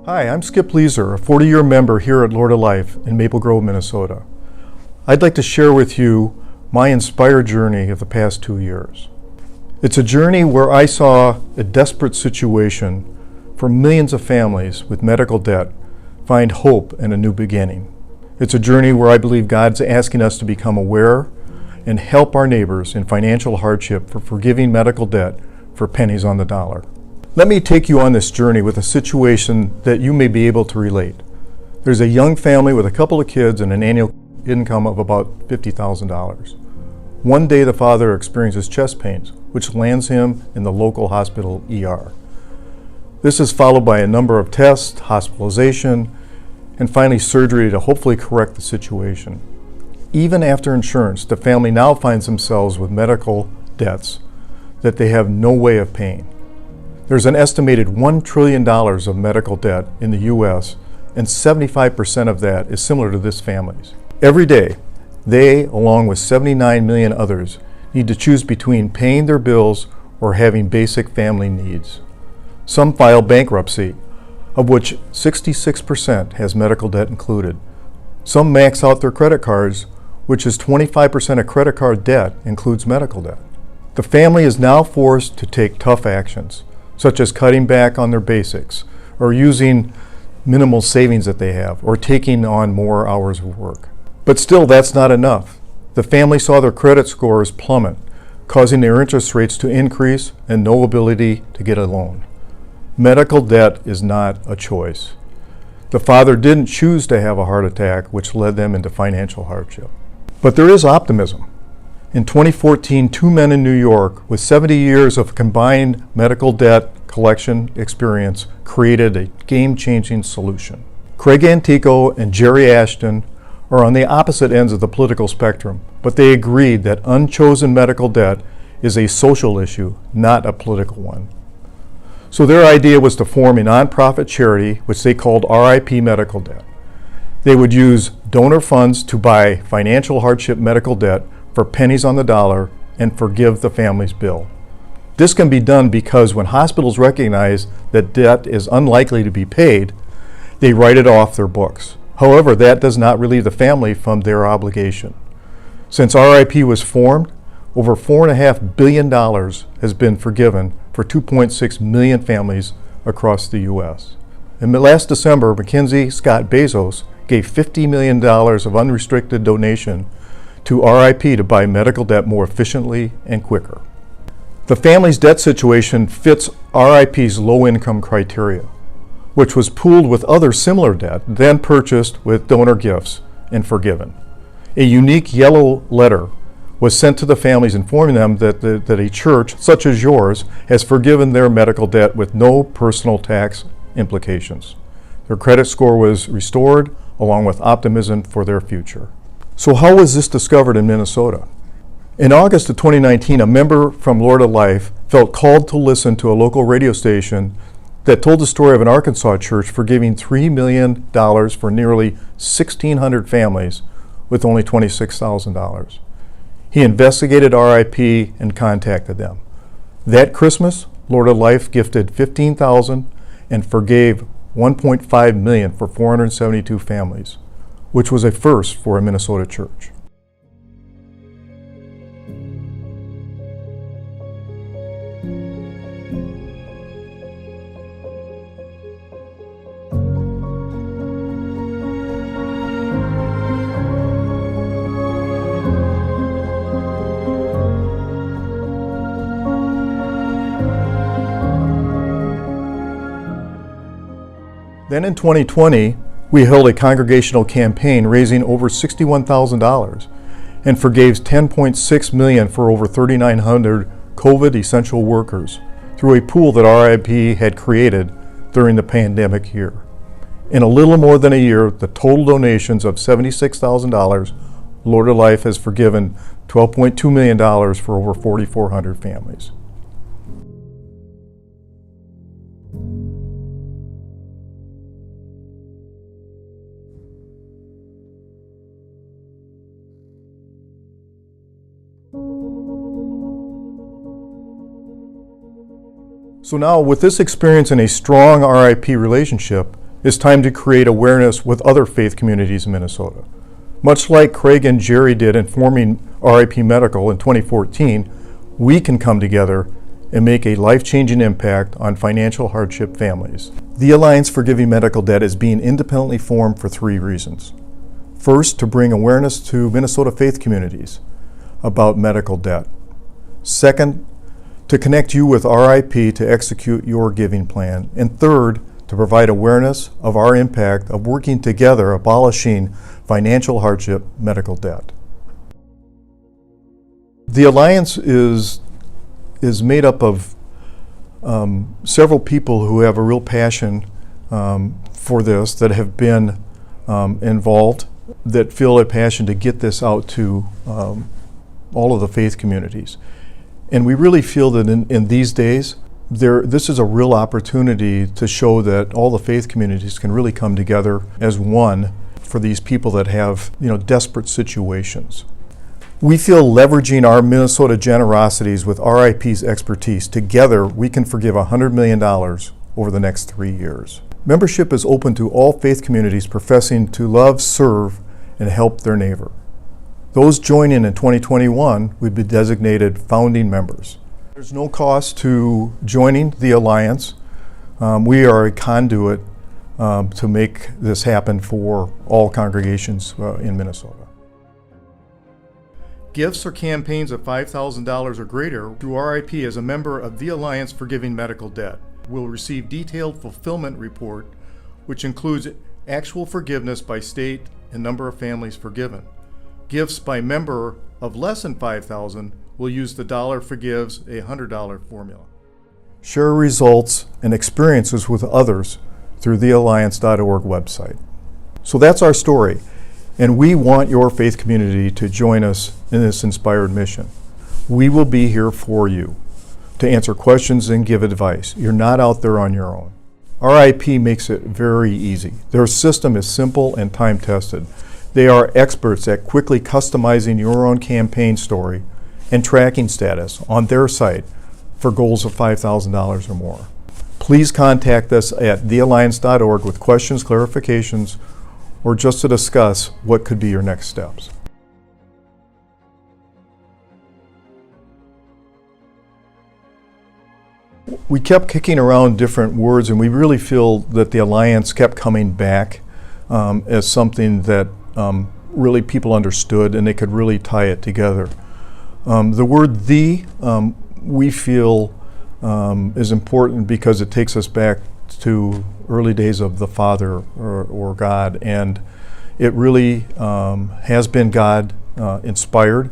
Hi, I'm Skip Leeser, a 40-year member here at Lord of Life in Maple Grove, Minnesota. I'd like to share with you my inspired journey of the past 2 years. It's a journey where I saw a desperate situation for millions of families with medical debt find hope and a new beginning. It's a journey where I believe God's asking us to become aware and help our neighbors in financial hardship for forgiving medical debt for pennies on the dollar. Let me take you on this journey with a situation that you may be able to relate. There's a young family with a couple of kids and an annual income of about $50,000. One day the father experiences chest pains, which lands him in the local hospital ER. This is followed by a number of tests, hospitalization, and finally surgery to hopefully correct the situation. Even after insurance, the family now finds themselves with medical debts that they have no way of paying. There's an estimated $1 trillion of medical debt in the U.S., and 75% of that is similar to this family's. Every day, they, along with 79 million others, need to choose between paying their bills or having basic family needs. Some file bankruptcy, of which 66% has medical debt included. Some max out their credit cards, which is 25% of credit card debt includes medical debt. The family is now forced to take tough actions, such as cutting back on their basics, or using minimal savings that they have, or taking on more hours of work. But still, that's not enough. The family saw their credit scores plummet, causing their interest rates to increase and no ability to get a loan. Medical debt is not a choice. The father didn't choose to have a heart attack, which led them into financial hardship. But there is optimism. In 2014, two men in New York with 70 years of combined medical debt collection experience created a game-changing solution. Craig Antico and Jerry Ashton are on the opposite ends of the political spectrum, but they agreed that unchosen medical debt is a social issue, not a political one. So their idea was to form a nonprofit charity, which they called RIP Medical Debt. They would use donor funds to buy financial hardship medical debt for pennies on the dollar and forgive the family's bill. This can be done because when hospitals recognize that debt is unlikely to be paid, they write it off their books. However, that does not relieve the family from their obligation. Since RIP was formed, over $4.5 billion has been forgiven for 2.6 million families across the U.S. And last December, Mackenzie Scott Bezos gave $50 million of unrestricted donation to RIP to buy medical debt more efficiently and quicker. The family's debt situation fits RIP's low-income criteria, which was pooled with other similar debt, then purchased with donor gifts and forgiven. A unique yellow letter was sent to the families informing them that a church such as yours has forgiven their medical debt with no personal tax implications. Their credit score was restored, along with optimism for their future. So how was this discovered in Minnesota? In August of 2019, a member from Lord of Life felt called to listen to a local radio station that told the story of an Arkansas church forgiving $3 million for nearly 1,600 families with only $26,000. He investigated RIP and contacted them. That Christmas, Lord of Life gifted $15,000 and forgave $1.5 million for 472 families, which was a first for a Minnesota church. Then in 2020, we held a congregational campaign raising over $61,000. and forgave $10.6 million for over 3,900 COVID essential workers through a pool that RIP had created during the pandemic year. In a little more than a year, the total donations of $76,000, Lord of Life has forgiven $12.2 million for over 4,400 families. So now, with this experience and a strong RIP relationship, it's time to create awareness with other faith communities in Minnesota. Much like Craig and Jerry did in forming RIP Medical in 2014, we can come together and make a life-changing impact on financial hardship families. The Alliance Forgiving Medical Debt is being independently formed for 3 reasons. First, to bring awareness to Minnesota faith communities about medical debt. Second, to connect you with RIP to execute your giving plan. And third, to provide awareness of our impact of working together abolishing financial hardship medical debt. The Alliance is made up of several people who have a real passion for this, that have been involved, that feel a passion to get this out to all of the faith communities. And we really feel that in these days, this is a real opportunity to show that all the faith communities can really come together as one for these people that have, desperate situations. We feel leveraging our Minnesota generosities with RIP's expertise, together we can forgive $100 million over the next 3 years. Membership is open to all faith communities professing to love, serve, and help their neighbor. Those joining in 2021 would be designated founding members. There's no cost to joining the Alliance. We are a conduit to make this happen for all congregations in Minnesota. Gifts or campaigns of $5,000 or greater through RIP as a member of the Alliance Forgiving Medical Debt will receive detailed fulfillment report, which includes actual forgiveness by state and number of families forgiven. Gifts by member of less than $5,000 will use the dollar forgives a $100 formula. Share results and experiences with others through the Alliance.org website. So that's our story, and we want your faith community to join us in this inspired mission. We will be here for you to answer questions and give advice. You're not out there on your own. RIP makes it very easy. Their system is simple and time-tested. They are experts at quickly customizing your own campaign story and tracking status on their site for goals of $5,000 or more. Please contact us at thealliance.org with questions, clarifications, or just to discuss what could be your next steps. We kept kicking around different words, and we really feel that the Alliance kept coming back as something that really people understood and they could really tie it together. The word we feel is important because it takes us back to early days of the Father or God, and it really has been God inspired.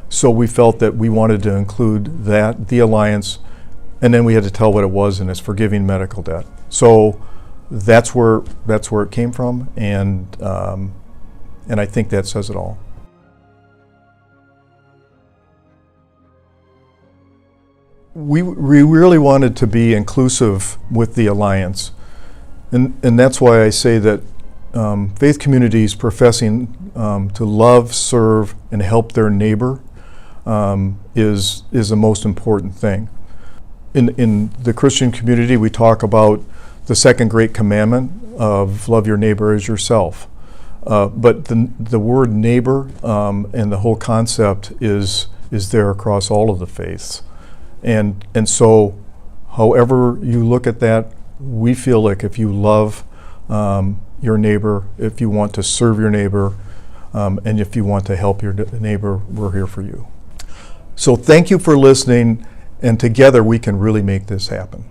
So we felt that we wanted to include that, the Alliance, and then we had to tell what it was, and it's forgiving medical debt. So that's where it came from, and I think that says it all. We really wanted to be inclusive with the Alliance, and that's why I say that faith communities professing to love, serve, and help their neighbor is the most important thing. In the Christian community, we talk about the second great commandment of love your neighbor as yourself. But the word neighbor and the whole concept is there across all of the faiths. And so however you look at that, we feel like if you love your neighbor, if you want to serve your neighbor, and if you want to help your neighbor, we're here for you. So thank you for listening, and together we can really make this happen.